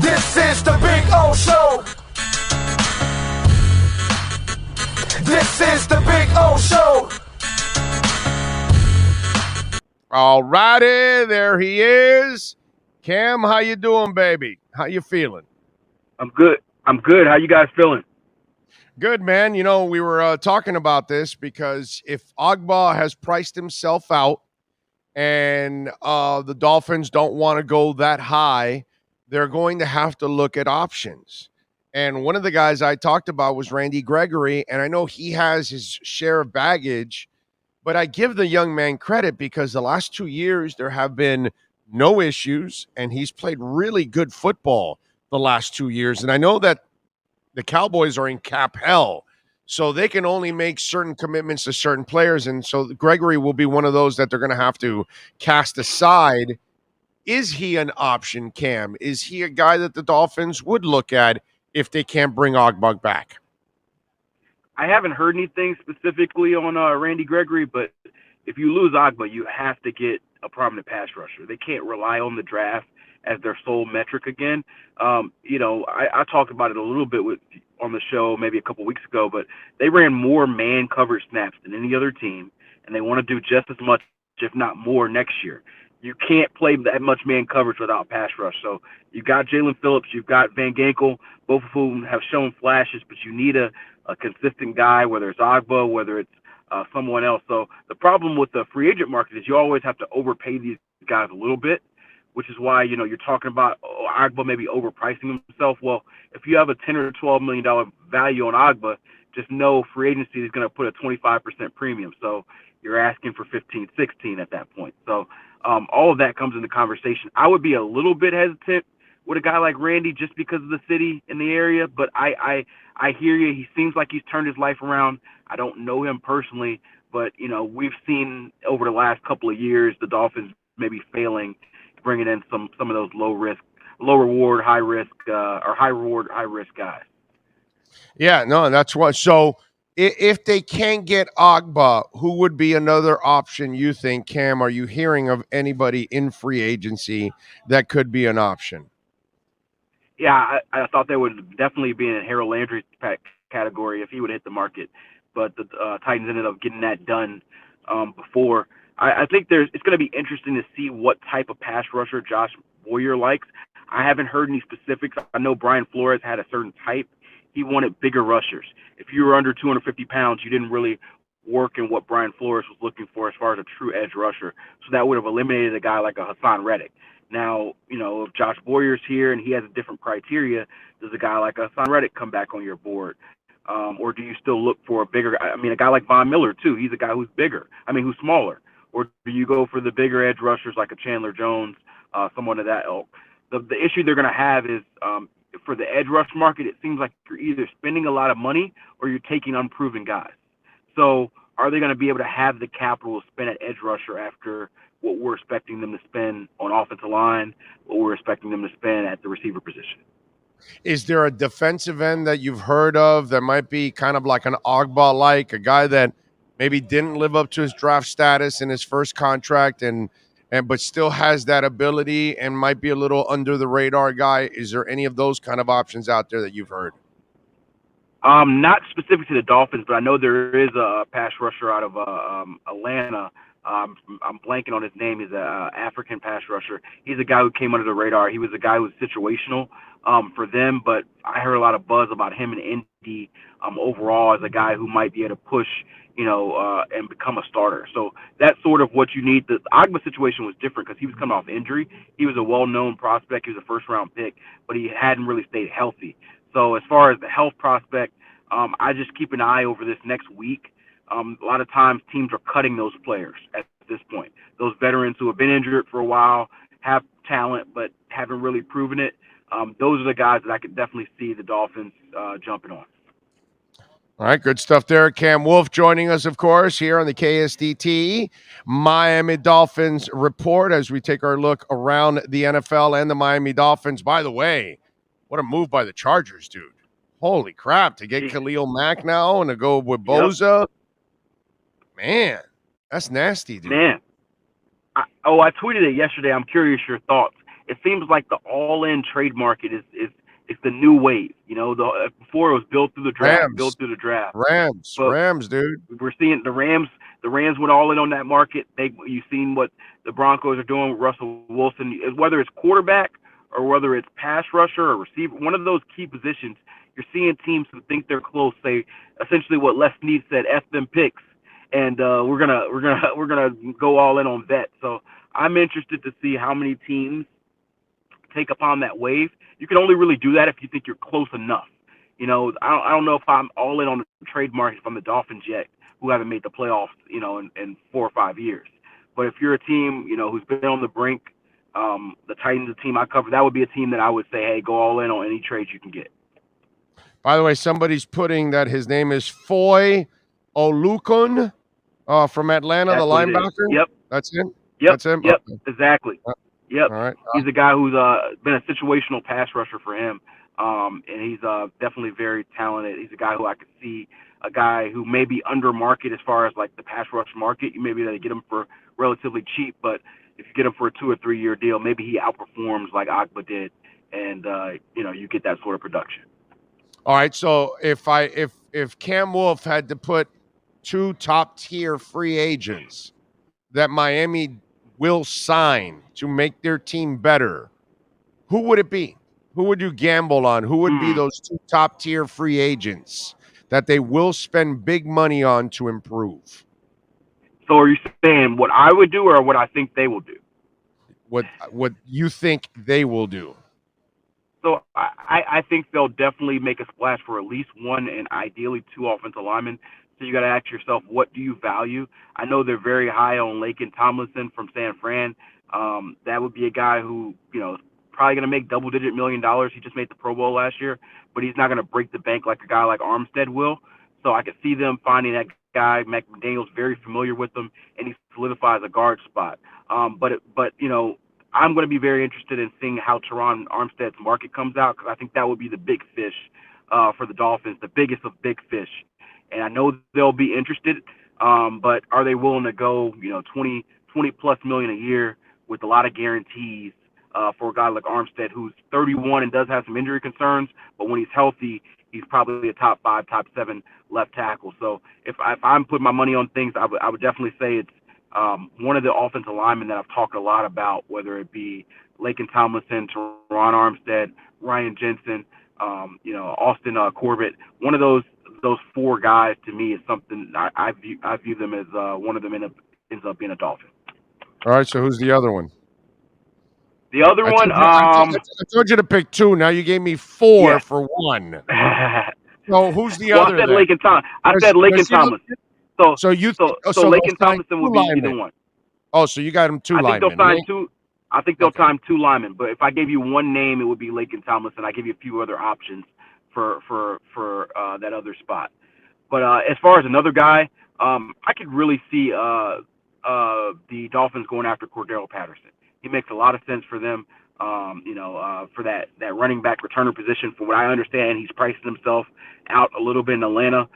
This is the Big O Show. This is the Big O Show. All righty, there he is. Cham, how you doing, baby? How you feeling? I'm good. How you guys feeling? Good, man. You know, we were talking about this because if Agba has priced himself out and the Dolphins don't want to go that high, they're going to have to look at options. And one of the guys I talked about was Randy Gregory, and I know he has his share of baggage, but I give the young man credit because the last 2 years there have been no issues, and he's played really good football the last 2 years. And I know that the Cowboys are in cap hell, so they can only make certain commitments to certain players. And so Gregory will be one of those that they're going to have to cast aside. Is he an option, Cham? Is he a guy that the Dolphins would look at if they can't bring Ogbug back? I haven't heard anything specifically on Randy Gregory, but if you lose Agba, you have to get a prominent pass rusher. They can't rely on the draft as their sole metric again. I talked about it a little bit on the show maybe a couple weeks ago, but they ran more man coverage snaps than any other team, and they want to do just as much, if not more, next year. You can't play that much man coverage without pass rush. So you've got Jalen Phillips, you've got Van Ginkel, both of whom have shown flashes, but you need a consistent guy, whether it's Agba, whether it's someone else. So the problem with the free agent market is you always have to overpay these guys a little bit, which is why, you're talking about Agba maybe overpricing himself. Well, if you have a $10 or $12 million value on Agba, just know free agency is going to put a 25% premium. So you're asking for 15, 16 at that point. So all of that comes into conversation. I would be a little bit hesitant with a guy like Randy just because of the city and the area, but I hear you. He seems like he's turned his life around. I don't know him personally, but, we've seen over the last couple of years the Dolphins maybe failing, bringing in some of those low reward, high risk, or high reward, high risk guys. Yeah, no, that's what. So if they can't get Agba, who would be another option you think, Cham? Are you hearing of anybody in free agency that could be an option? Yeah, I thought there would definitely be in Harold Landry's category if he would hit the market, but the Titans ended up getting that done before. I think it's going to be interesting to see what type of pass rusher Josh Boyer likes. I haven't heard any specifics. I know Brian Flores had a certain type. He wanted bigger rushers. If you were under 250 pounds, you didn't really work in what Brian Flores was looking for as far as a true edge rusher. So that would have eliminated a guy like a Hassan Reddick. Now, if Josh Boyer's here and he has a different criteria, does a guy like Hassan Reddick come back on your board? Or do you still look for a bigger guy? I mean, a guy like Von Miller, too. He's a guy who's bigger. Who's smaller. Or do you go for the bigger edge rushers like a Chandler Jones, someone of that ilk? The issue they're going to have is for the edge rush market, it seems like you're either spending a lot of money or you're taking unproven guys. So are they going to be able to have the capital to spend at edge rusher after what we're expecting them to spend on offensive line, what we're expecting them to spend at the receiver position? Is there a defensive end that you've heard of that might be kind of like an Agba-like, a guy that maybe didn't live up to his draft status in his first contract and but still has that ability and might be a little under the radar guy? Is there any of those kind of options out there that you've heard? Not specific to the Dolphins, but I know there is a pass rusher out of Atlanta. I'm blanking on his name. He's an African pass rusher. He's a guy who came under the radar. He was a guy who was situational for them, but I heard a lot of buzz about him in Indy overall as a guy who might be able to push, and become a starter. So that's sort of what you need. The Agba situation was different because he was coming off injury. He was a well-known prospect. He was a first-round pick, but he hadn't really stayed healthy. So as far as the health prospect, I just keep an eye over this next week. A lot of times teams are cutting those players at this point. Those veterans who have been injured for a while, have talent, but haven't really proven it. Those are the guys that I could definitely see the Dolphins jumping on. All right, good stuff there. Cham Wolfe joining us, of course, here on the KSDT Miami Dolphins report as we take our look around the NFL and the Miami Dolphins. By the way, what a move by the Chargers, dude. Holy crap, to get Khalil Mack now and to go with Boza. Yep. Man, that's nasty, dude. Man. I tweeted it yesterday. I'm curious your thoughts. it seems like the all-in trade market is the new wave. Before it was built through the draft, but Rams, dude. we're seeing the Rams. The Rams went all in on that market. You've seen what the Broncos are doing with Russell Wilson. Whether it's quarterback or whether it's pass rusher or receiver, one of those key positions, you're seeing teams who think they're close say essentially what Les Snead said: "F them picks," and we're gonna go all in on vet. So I'm interested to see how many teams take upon that wave. You can only really do that if you think you're close enough. I don't know if I'm all in on the trade market from the Dolphins yet, who haven't made the playoffs, in 4 or 5 years. But if you're a team, who's been on the brink, the Titans, the team I cover, that would be a team that I would say, hey, go all in on any trades you can get. By the way, somebody's putting that his name is Foy Olukun from Atlanta, That's the linebacker. Yep. That's him? Yep. That's him? Yep. Okay. Exactly. Yep. All right. He's a guy who's been a situational pass rusher for him. And he's definitely very talented. He's a guy who I could see, a guy who may be under market as far as like the pass rush market. You may be able to get him for relatively cheap, but if you get him for a 2 or 3 year deal, maybe he outperforms like Agba did, and you get that sort of production. All right. So if Cam Wolfe had to put 2 top tier free agents that Miami will sign to make their team better, who would it be? Who would you gamble on? Who would be those 2 top tier free agents that they will spend big money on to improve? So are you saying what I would do or what I think they will do? What you think they will do? So I think they'll definitely make a splash for at least 1 and ideally 2 offensive linemen. So you got to ask yourself, what do you value? I know they're very high on Laken Tomlinson from San Fran. That would be a guy who, probably going to make double-digit $1 million. He just made the Pro Bowl last year, but he's not going to break the bank like a guy like Armstead will. So I could see them finding that guy. McDaniel's very familiar with him, and he solidifies a guard spot. But I'm going to be very interested in seeing how Teron Armstead's market comes out, because I think that would be the big fish for the Dolphins, the biggest of big fish. And I know they'll be interested, but are they willing to go, 20 plus million a year with a lot of guarantees for a guy like Armstead, who's 31 and does have some injury concerns, but when he's healthy, he's probably a top 5, top 7 left tackle. So if I'm putting my money on things, I would definitely say it's one of the offensive linemen that I've talked a lot about, whether it be Laken Tomlinson, Teron Armstead, Ryan Jensen, Austin Corbett. One of those 4 guys to me is something I view them as one of them ends up being a Dolphin. All right, so who's the other one? The other one, I told you to pick 2. Now you gave me 4 for 1. So who's the other? I said Laken Tomlinson. So Laken Tomlinson would be the one. Oh, so you got him 2 linemen. I think they'll sign 2 linemen. But if I gave you one name, it would be Laken Tomlinson. I give you a few other options for that other spot. But as far as another guy, I could really see the Dolphins going after Cordero Patterson. He makes a lot of sense for them, for that running back returner position. From what I understand, he's pricing himself out a little bit in Atlanta.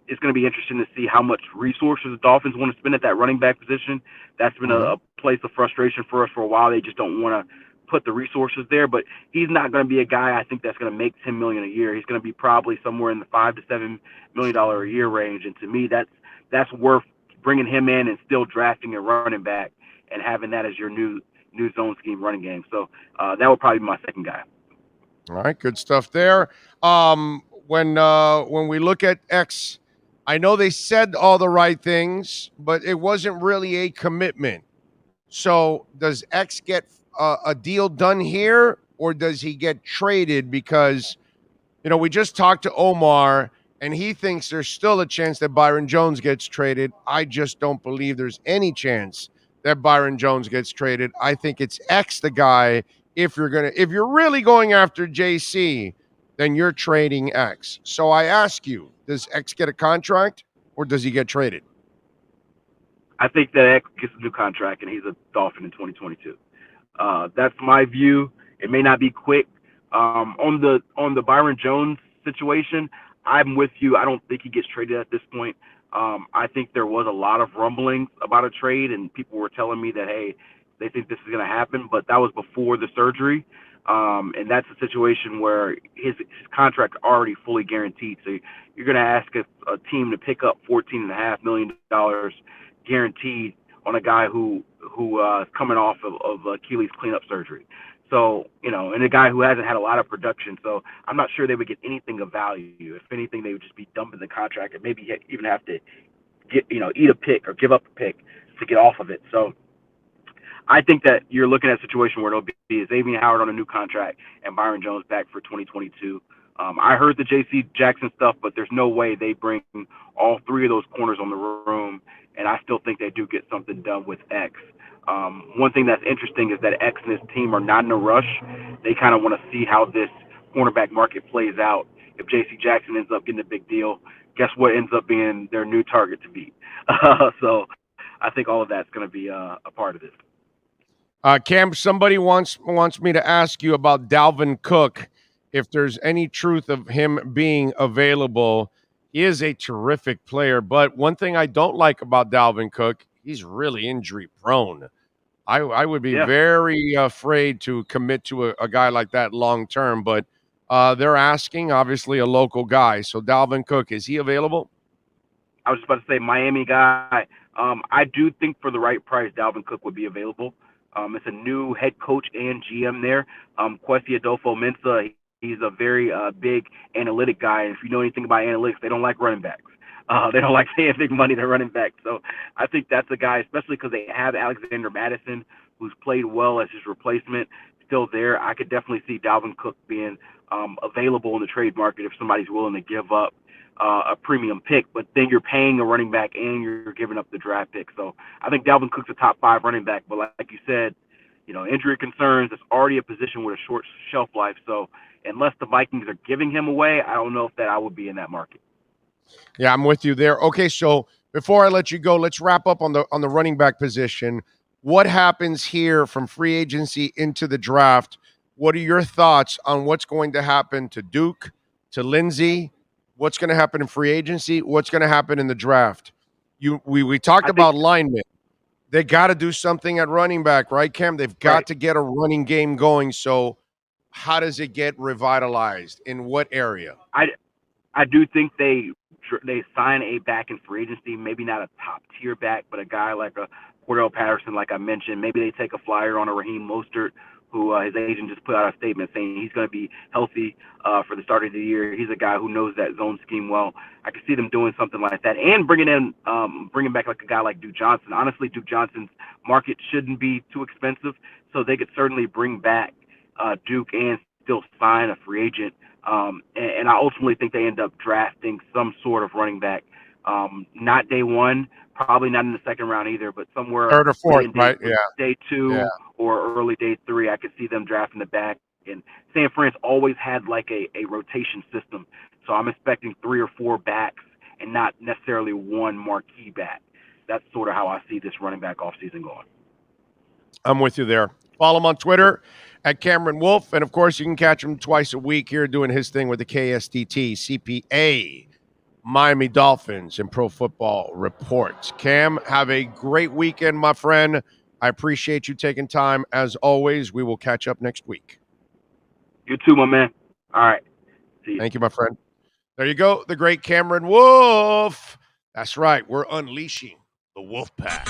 It's going to be interesting to see how much resources the Dolphins want to spend at that running back position. That's been a place of frustration for us for a while. They just don't want to put the resources there, but he's not going to be a guy I think that's going to make $10 million a year. He's going to be probably somewhere in the $5 to $7 million a year range. And to me, that's worth bringing him in and still drafting a running back and having that as your new zone scheme running game. So that would probably be my second guy. All right, good stuff there. When we look at X, I know they said all the right things, but it wasn't really a commitment. So does X get a deal done here, or does he get traded? Because, we just talked to Omar, and he thinks there's still a chance that Byron Jones gets traded. I just don't believe there's any chance that Byron Jones gets traded. I think it's X the guy. If you're really going after JC, then you're trading X. So I ask you, does X get a contract, or does he get traded? I think that X gets a new contract, and he's a Dolphin in 2022. That's my view. It may not be quick. On the Byron Jones situation, I'm with you. I don't think he gets traded at this point. I think there was a lot of rumblings about a trade, and people were telling me that, hey, they think this is going to happen, but that was before the surgery. And that's a situation where his contract's already fully guaranteed. So you're going to ask a team to pick up $14.5 million guaranteed on a guy who is coming off of Achilles cleanup surgery. So, and a guy who hasn't had a lot of production. So I'm not sure they would get anything of value. If anything, they would just be dumping the contract and maybe even have to eat a pick or give up a pick to get off of it. So I think that you're looking at a situation where it'll be Xavier Howard on a new contract and Byron Jones back for 2022. I heard the J.C. Jackson stuff, but there's no way they bring all three of those corners on the room, and I still think they do get something done with X. One thing that's interesting is that X and his team are not in a rush. They kind of want to see how this cornerback market plays out. If J.C. Jackson ends up getting a big deal, guess what ends up being their new target to beat? So I think all of that's going to be a part of this. Cam, somebody wants me to ask you about Alvin Cook, if there's any truth of him being available. He is a terrific player, but one thing I don't like about Alvin Cook, he's really injury prone. I would be very afraid to commit to a guy like that long term, but they're asking, obviously, a local guy. So Alvin Cook, is he available? I was just about to say Miami guy. I do think for the right price, Alvin Cook would be available. It's a new head coach and GM there. Kwesi Adolfo-Mensah, he's a very big analytic guy. And if you know anything about analytics, they don't like running backs. They don't like paying big money to running backs. So I think that's a guy, especially because they have Alexander Madison, who's played well as his replacement, still there. I could definitely see Alvin Cook being available in the trade market if somebody's willing to give up a premium pick, but then you're paying a running back and you're giving up the draft pick. So I think Alvin Cook's a top 5 running back, but like you said, injury concerns, it's already a position with a short shelf life. So unless the Vikings are giving him away, I don't know if that I would be in that market. Yeah, I'm with you there. Okay, so before I let you go, let's wrap up on the running back position. What happens here from free agency into the draft? What are your thoughts on what's going to happen to Duke, to Lindsey? What's going to happen in free agency? What's going to happen in the draft? We talked about linemen. They got to do something at running back, right, Cam? They've got to get a running game going. So how does it get revitalized? In what area? I do think they sign a back in free agency, maybe not a top tier back, but a guy like a Cordell Patterson, like I mentioned. Maybe they take a flyer on a Raheem Mostert, who his agent just put out a statement saying he's going to be healthy for the start of the year. He's a guy who knows that zone scheme well. I could see them doing something like that and bringing back like a guy like Duke Johnson. Honestly, Duke Johnson's market shouldn't be too expensive, so they could certainly bring back Duke and still sign a free agent. And I ultimately think they end up drafting some sort of running back, not day one, probably not in the second round either, but somewhere 3rd or 4th, right? Yeah. Day 2 or early day 3, I could see them drafting the back. And San Fran's always had like a rotation system, so I'm expecting 3 or 4 backs and not necessarily one marquee back. That's sort of how I see this running back offseason going. I'm with you there. Follow him on Twitter at Cameron Wolfe. And, of course, you can catch him twice a week here doing his thing with the KSDT, CPA, Miami Dolphins, and Pro Football Reports. Cam, have a great weekend, my friend. I appreciate you taking time. As always, we will catch up next week. You too, my man. All right. See you. Thank you, my friend. There you go, the great Cameron Wolfe. That's right. We're unleashing the Wolf Pack.